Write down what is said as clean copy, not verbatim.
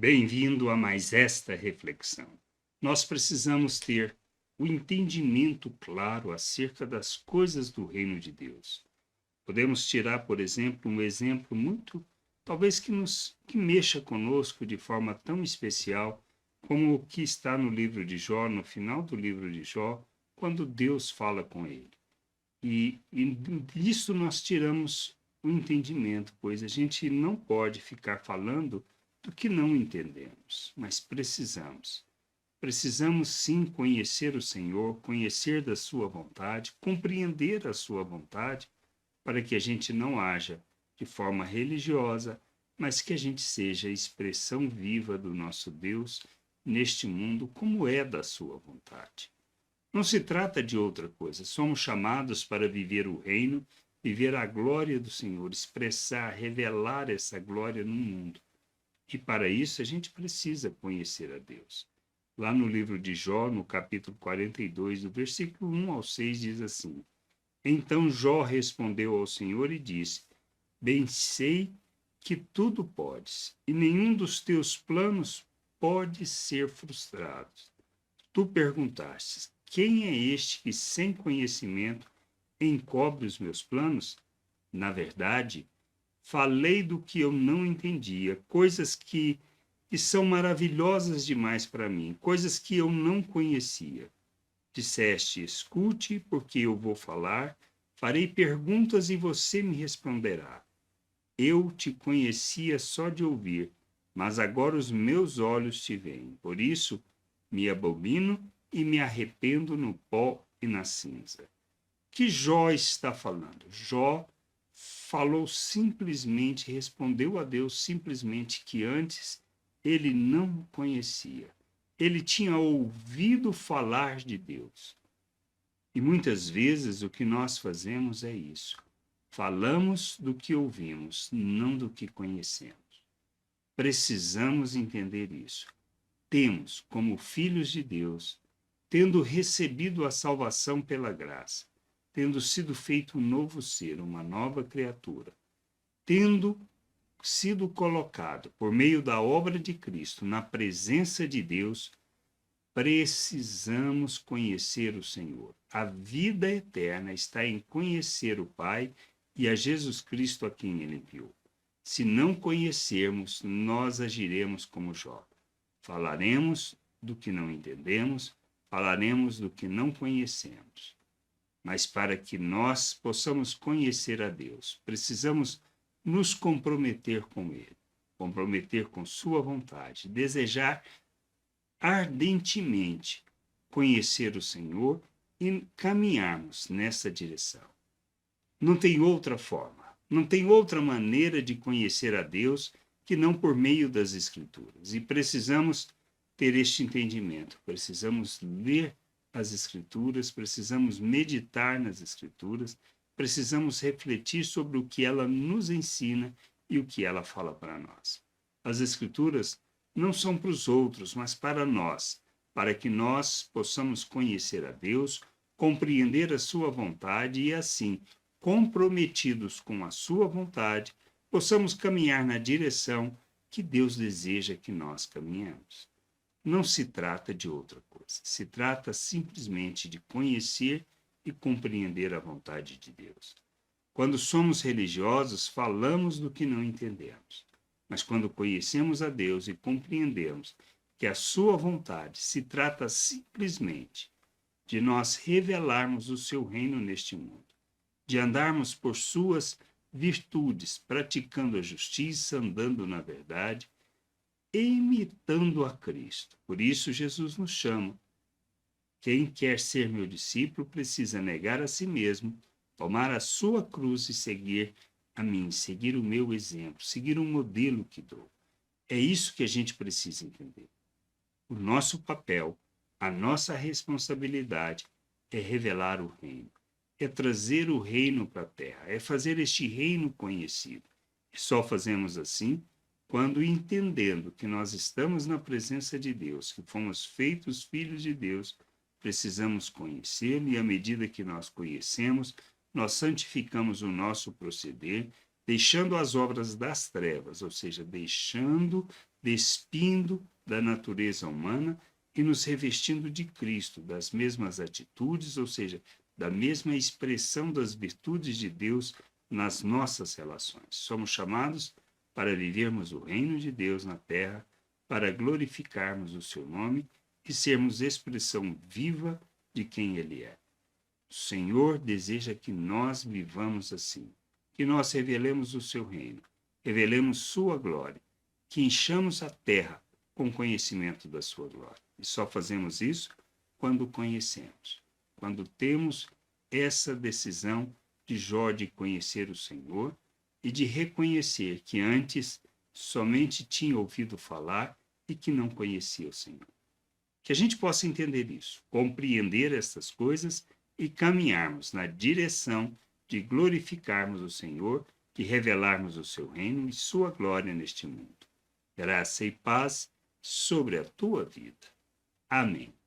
Bem-vindo a mais esta reflexão. Nós precisamos ter o entendimento claro acerca das coisas do reino de Deus. Podemos tirar, por exemplo, um exemplo muito, talvez que mexa conosco de forma tão especial como o que está no livro de Jó, no final do livro de Jó, quando Deus fala com ele. E disso nós tiramos o entendimento, pois a gente não pode ficar falando do que não entendemos, mas precisamos. Precisamos sim conhecer o Senhor, conhecer da sua vontade, compreender a sua vontade, para que a gente não haja de forma religiosa, mas que a gente seja a expressão viva do nosso Deus neste mundo, como é da sua vontade. Não se trata de outra coisa. Somos chamados para viver o reino, viver a glória do Senhor, expressar, revelar essa glória no mundo. E para isso a gente precisa conhecer a Deus. Lá no livro de Jó, no capítulo 42, do versículo 1 ao 6, diz assim: Então Jó respondeu ao Senhor e disse: Bem sei que tudo podes, e nenhum dos teus planos pode ser frustrado. Tu perguntastes: Quem é este que, sem conhecimento, encobre os meus planos? Na verdade, falei do que eu não entendia, coisas que são maravilhosas demais para mim, coisas que eu não conhecia. Disseste: Escute, porque eu vou falar, farei perguntas e você me responderá. Eu te conhecia só de ouvir, mas agora os meus olhos te veem. Por isso, me abomino e me arrependo no pó e na cinza. Que Jó está falando? Jó falou simplesmente, respondeu a Deus simplesmente que antes ele não o conhecia. Ele tinha ouvido falar de Deus. E muitas vezes o que nós fazemos é isso. Falamos do que ouvimos, não do que conhecemos. Precisamos entender isso. Temos, como filhos de Deus, tendo recebido a salvação pela graça, tendo sido feito um novo ser, uma nova criatura, tendo sido colocado por meio da obra de Cristo na presença de Deus, precisamos conhecer o Senhor. A vida eterna está em conhecer o Pai e a Jesus Cristo a quem ele enviou. Se não conhecermos, nós agiremos como Jó. Falaremos do que não entendemos, falaremos do que não conhecemos. Mas para que nós possamos conhecer a Deus, precisamos nos comprometer com Ele, comprometer com Sua vontade, desejar ardentemente conhecer o Senhor e caminharmos nessa direção. Não tem outra forma, não tem outra maneira de conhecer a Deus que não por meio das Escrituras. E precisamos ter este entendimento, precisamos ler as Escrituras, precisamos meditar nas Escrituras, precisamos refletir sobre o que ela nos ensina e o que ela fala para nós. As Escrituras não são para os outros, mas para nós, para que nós possamos conhecer a Deus, compreender a sua vontade e assim, comprometidos com a sua vontade, possamos caminhar na direção que Deus deseja que nós caminhemos. Não se trata de outra coisa, se trata simplesmente de conhecer e compreender a vontade de Deus. Quando somos religiosos, falamos do que não entendemos. Mas quando conhecemos a Deus e compreendemos que a sua vontade se trata simplesmente de nós revelarmos o seu reino neste mundo, de andarmos por suas virtudes, praticando a justiça, andando na verdade, e imitando a Cristo. Por isso Jesus nos chama. Quem quer ser meu discípulo precisa negar a si mesmo, tomar a sua cruz e seguir a mim, seguir o meu exemplo, seguir o modelo que dou. É isso que a gente precisa entender. O nosso papel, a nossa responsabilidade é revelar o reino, é trazer o reino para a terra, é fazer este reino conhecido. E só fazemos assim quando entendendo que nós estamos na presença de Deus, que fomos feitos filhos de Deus, precisamos conhecê-lo e à medida que nós conhecemos, nós santificamos o nosso proceder, deixando as obras das trevas, ou seja, deixando despindo da natureza humana e nos revestindo de Cristo, das mesmas atitudes, ou seja, da mesma expressão das virtudes de Deus nas nossas relações. Somos chamados para vivermos o reino de Deus na terra, para glorificarmos o seu nome e sermos expressão viva de quem ele é. O Senhor deseja que nós vivamos assim, que nós revelemos o seu reino, revelemos sua glória, que enchamos a terra com conhecimento da sua glória. E só fazemos isso quando conhecemos, quando temos essa decisão de Jó de conhecer o Senhor e de reconhecer que antes somente tinha ouvido falar e que não conhecia o Senhor. Que a gente possa entender isso, compreender essas coisas e caminharmos na direção de glorificarmos o Senhor, de revelarmos o seu reino e sua glória neste mundo. Graça e paz sobre a tua vida. Amém.